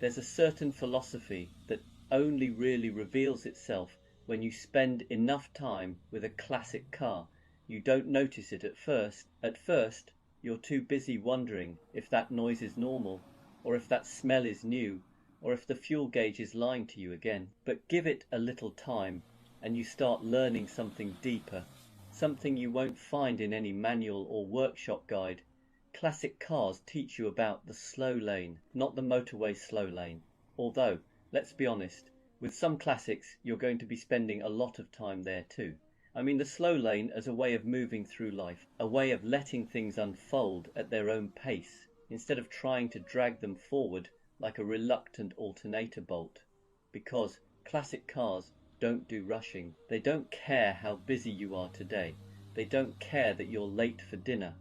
There's a certain philosophy that only really reveals itself when you spend enough time with a classic car. You don't notice it at first. At first, you're too busy wondering if that noise is normal, or if that smell is new, or if the fuel gauge is lying to you again. But give it a little time, and you start learning something deeper, something you won't find in any manual or workshop guide. Classic cars teach you about the slow lane, not the motorway slow lane. Although, let's be honest, with some classics you're going to be spending a lot of time there too. I mean the slow lane as a way of moving through life, a way of letting things unfold at their own pace, instead of trying to drag them forward like a reluctant alternator bolt. Because classic cars don't do rushing. They don't care how busy you are today. They don't care that you're late for dinner.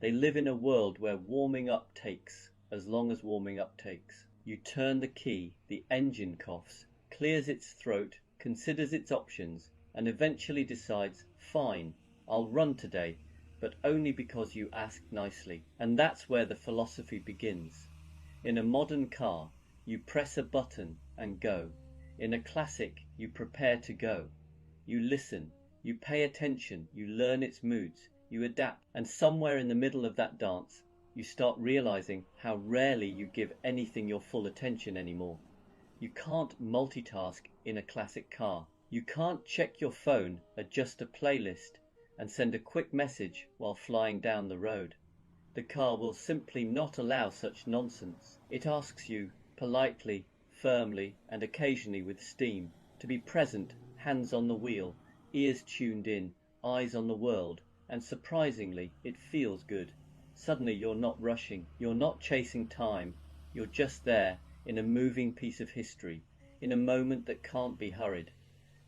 They live in a world where warming up takes as long as warming up takes. You turn the key, the engine coughs, clears its throat, considers its options, and eventually decides, fine, I'll run today, but only because you asked nicely. And that's where the philosophy begins. In a modern car, you press a button and go. In a classic, you prepare to go. You listen, you pay attention, you learn its moods, you adapt, and somewhere in the middle of that dance, you start realizing how rarely you give anything your full attention anymore. You can't multitask in a classic car. You can't check your phone, adjust a playlist, and send a quick message while flying down the road. The car will simply not allow such nonsense. It asks you, politely, firmly, and occasionally with steam, to be present, hands on the wheel, ears tuned in, eyes on the world, and surprisingly, it feels good. Suddenly you're not rushing, you're not chasing time, you're just there in a moving piece of history, in a moment that can't be hurried.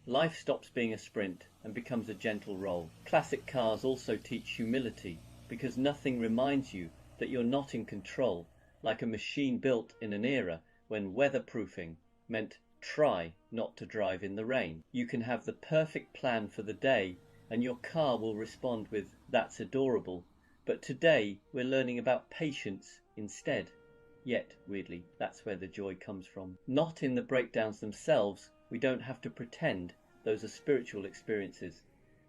Life stops being a sprint and becomes a gentle roll. Classic cars also teach humility, because nothing reminds you that you're not in control, like a machine built in an era when weatherproofing meant try not to drive in the rain. You can have the perfect plan for the day and your car will respond with, that's adorable. But today we're learning about patience instead. Yet, weirdly, that's where the joy comes from. Not in the breakdowns themselves, we don't have to pretend those are spiritual experiences,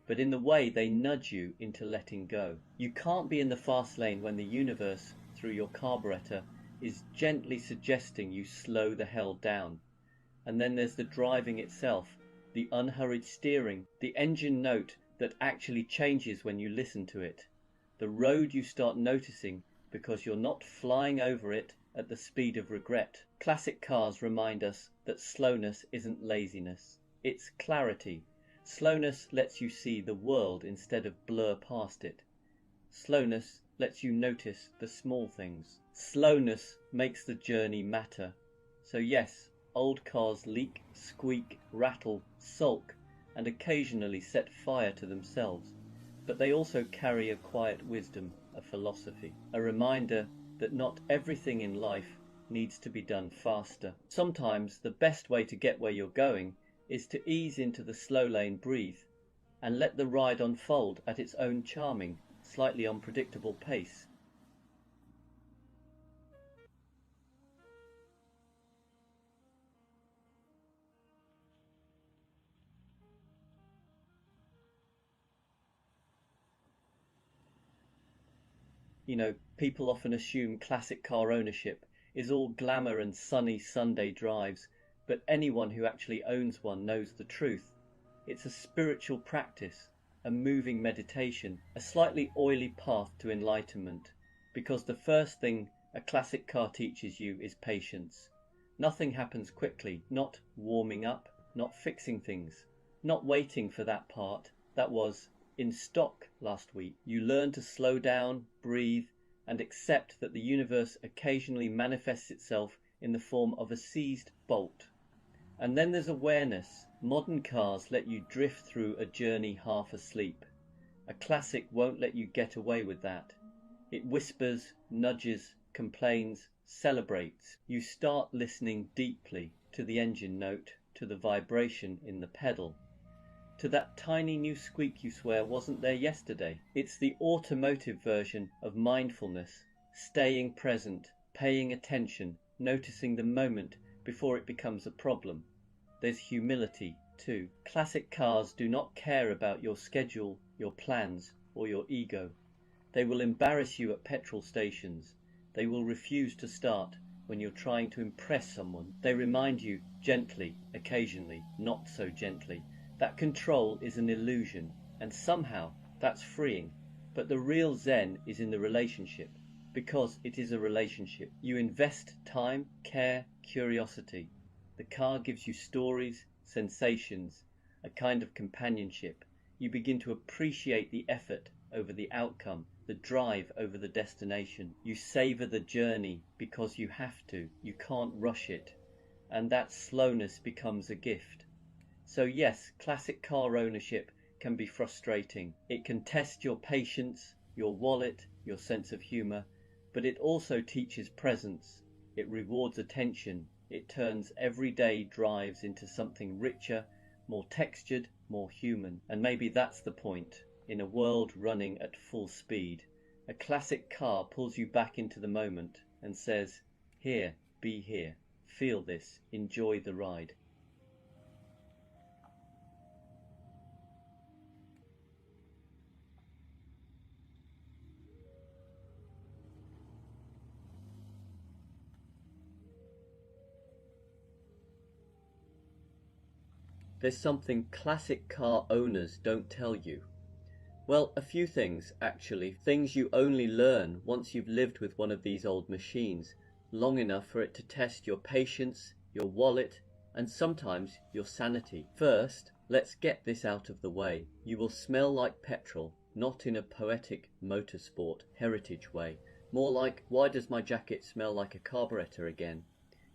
but in the way they nudge you into letting go. You can't be in the fast lane when the universe, through your carburetor, is gently suggesting you slow the hell down. And then there's the driving itself, the unhurried steering, the engine note that actually changes when you listen to it. The road you start noticing because you're not flying over it at the speed of regret. Classic cars remind us that slowness isn't laziness, it's clarity. Slowness lets you see the world instead of blur past it. Slowness lets you notice the small things. Slowness makes the journey matter. So yes, old cars leak, squeak, rattle, sulk, and occasionally set fire to themselves. But they also carry a quiet wisdom, a philosophy, a reminder that not everything in life needs to be done faster. Sometimes the best way to get where you're going is to ease into the slow lane, breathe, and let the ride unfold at its own charming, slightly unpredictable pace. You know, people often assume classic car ownership is all glamour and sunny Sunday drives, but anyone who actually owns one knows the truth. It's a spiritual practice, a moving meditation, a slightly oily path to enlightenment, because the first thing a classic car teaches you is patience. Nothing happens quickly, not warming up, not fixing things, not waiting for that part that was in stock last week. You learn to slow down, breathe, and accept that the universe occasionally manifests itself in the form of a seized bolt. And then there's awareness. Modern cars let you drift through a journey half asleep. A classic won't let you get away with that. It whispers, nudges, complains, celebrates. You start listening deeply to the engine note, to the vibration in the pedal, to that tiny new squeak you swear wasn't there yesterday. It's the automotive version of mindfulness, staying present, paying attention, noticing the moment before it becomes a problem. There's humility too. Classic cars do not care about your schedule, your plans, or your ego. They will embarrass you at petrol stations. They will refuse to start when you're trying to impress someone. They remind you gently, occasionally, not so gently, that control is an illusion, and somehow that's freeing. But the real zen is in the relationship, because it is a relationship. You invest time, care, curiosity. The car gives you stories, sensations, a kind of companionship. You begin to appreciate the effort over the outcome, the drive over the destination. You savor the journey because you have to. You can't rush it. And that slowness becomes a gift. So yes, classic car ownership can be frustrating. It can test your patience, your wallet, your sense of humor, but it also teaches presence. It rewards attention. It turns everyday drives into something richer, more textured, more human. And maybe that's the point. In a world running at full speed, a classic car pulls you back into the moment and says, "Here, be here. Feel this. Enjoy the ride." There's something classic car owners don't tell you. Well, a few things, actually. Things you only learn once you've lived with one of these old machines, long enough for it to test your patience, your wallet, and sometimes your sanity. First, let's get this out of the way. You will smell like petrol, not in a poetic motorsport heritage way. More like, why does my jacket smell like a carburetor again?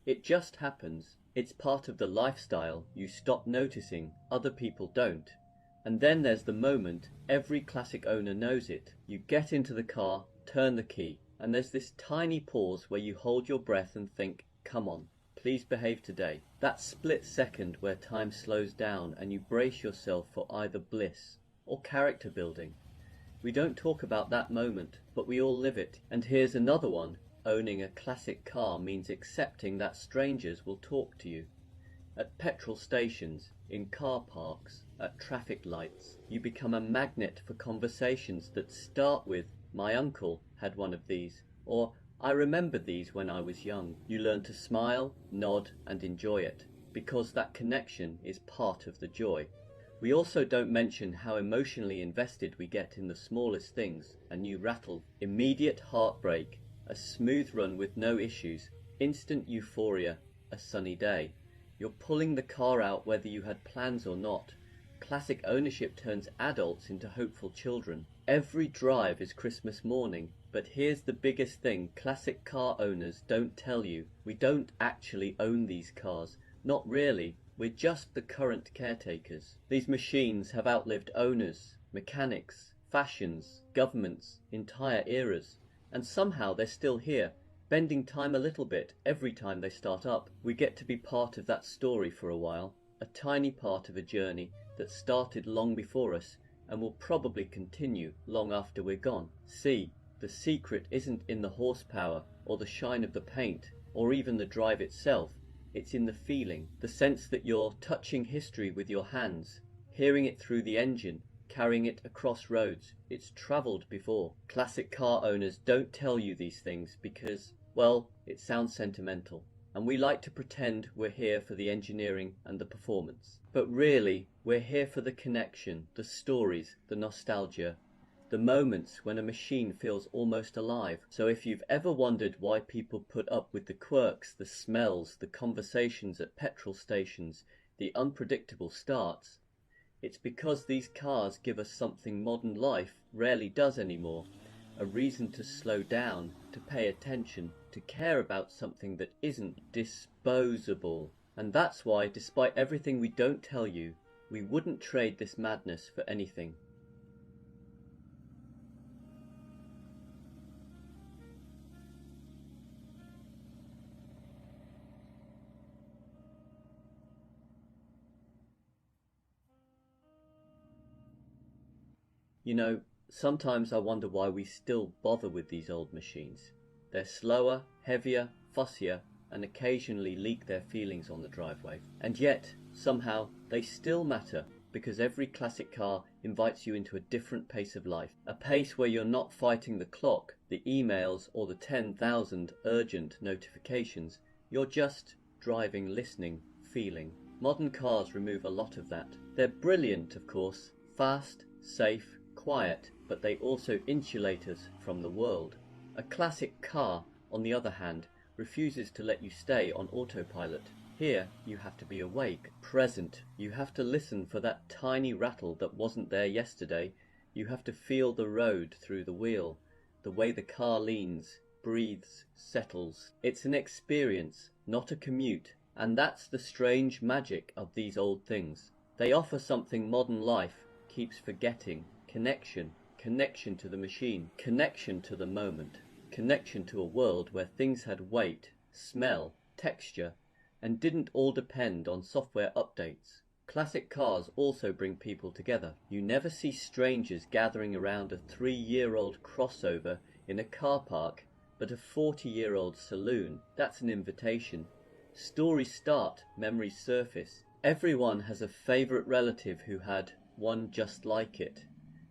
It just happens. It's part of the lifestyle you stop noticing, other people don't. And then there's the moment, every classic owner knows it. You get into the car, turn the key, and there's this tiny pause where you hold your breath and think, come on, please behave today. That split second where time slows down and you brace yourself for either bliss or character building. We don't talk about that moment, but we all live it. And here's another one. Owning a classic car means accepting that strangers will talk to you. At petrol stations, in car parks, at traffic lights, you become a magnet for conversations that start with, "My uncle had one of these," or "I remember these when I was young." You learn to smile, nod, and enjoy it, because that connection is part of the joy. We also don't mention how emotionally invested we get in the smallest things: a new rattle, immediate heartbreak, a smooth run with no issues, instant euphoria, a sunny day. You're pulling the car out whether you had plans or not. Classic ownership turns adults into hopeful children. Every drive is Christmas morning, but here's the biggest thing classic car owners don't tell you. We don't actually own these cars. Not really. We're just the current caretakers. These machines have outlived owners, mechanics, fashions, governments, entire eras. And somehow they're still here, bending time a little bit every time they start up. We get to be part of that story for a while, a tiny part of a journey that started long before us and will probably continue long after we're gone. See, the secret isn't in the horsepower or the shine of the paint or even the drive itself. It's in the feeling, the sense that you're touching history with your hands, hearing it through the engine, carrying it across roads. It's travelled before. Classic car owners don't tell you these things because, well, it sounds sentimental, and we like to pretend we're here for the engineering and the performance. But really, we're here for the connection, the stories, the nostalgia, the moments when a machine feels almost alive. So if you've ever wondered why people put up with the quirks, the smells, the conversations at petrol stations, the unpredictable starts, it's because these cars give us something modern life rarely does anymore. A reason to slow down, to pay attention, to care about something that isn't disposable. And that's why, despite everything we don't tell you, we wouldn't trade this madness for anything. You know, sometimes I wonder why we still bother with these old machines. They're slower, heavier, fussier, and occasionally leak their feelings on the driveway. And yet, somehow, they still matter, because every classic car invites you into a different pace of life, a pace where you're not fighting the clock, the emails, or the 10,000 urgent notifications. You're just driving, listening, feeling. Modern cars remove a lot of that. They're brilliant, of course, fast, safe, quiet, but they also insulate us from the world. A classic car, on the other hand, refuses to let you stay on autopilot. Here, you have to be awake, present. You have to listen for that tiny rattle that wasn't there yesterday. You have to feel the road through the wheel, the way the car leans, breathes, settles. It's an experience, not a commute. And that's the strange magic of these old things. They offer something modern life keeps forgetting: connection, connection to the machine, connection to the moment, connection to a world where things had weight, smell, texture, and didn't all depend on software updates. Classic cars also bring people together. You never see strangers gathering around a 3-year-old crossover in a car park, but a 40-year-old saloon. That's an invitation. Stories start, memories surface. Everyone has a favourite relative who had one just like it,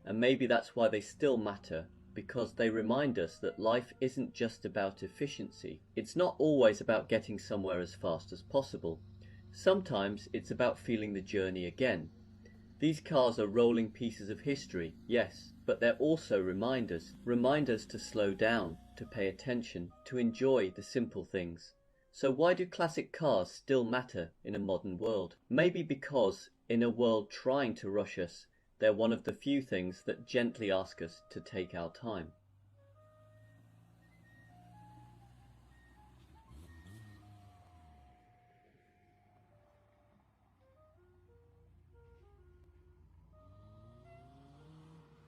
and maybe that's why they still matter, because they remind us that life isn't just about efficiency. It's not always about getting somewhere as fast as possible. Sometimes it's about feeling the journey again. These cars are rolling pieces of history, yes, but they're also reminders to slow down, to pay attention, to enjoy the simple things. So why do classic cars still matter in a modern world? Maybe because, in a world trying to rush us, they're one of the few things that gently ask us to take our time.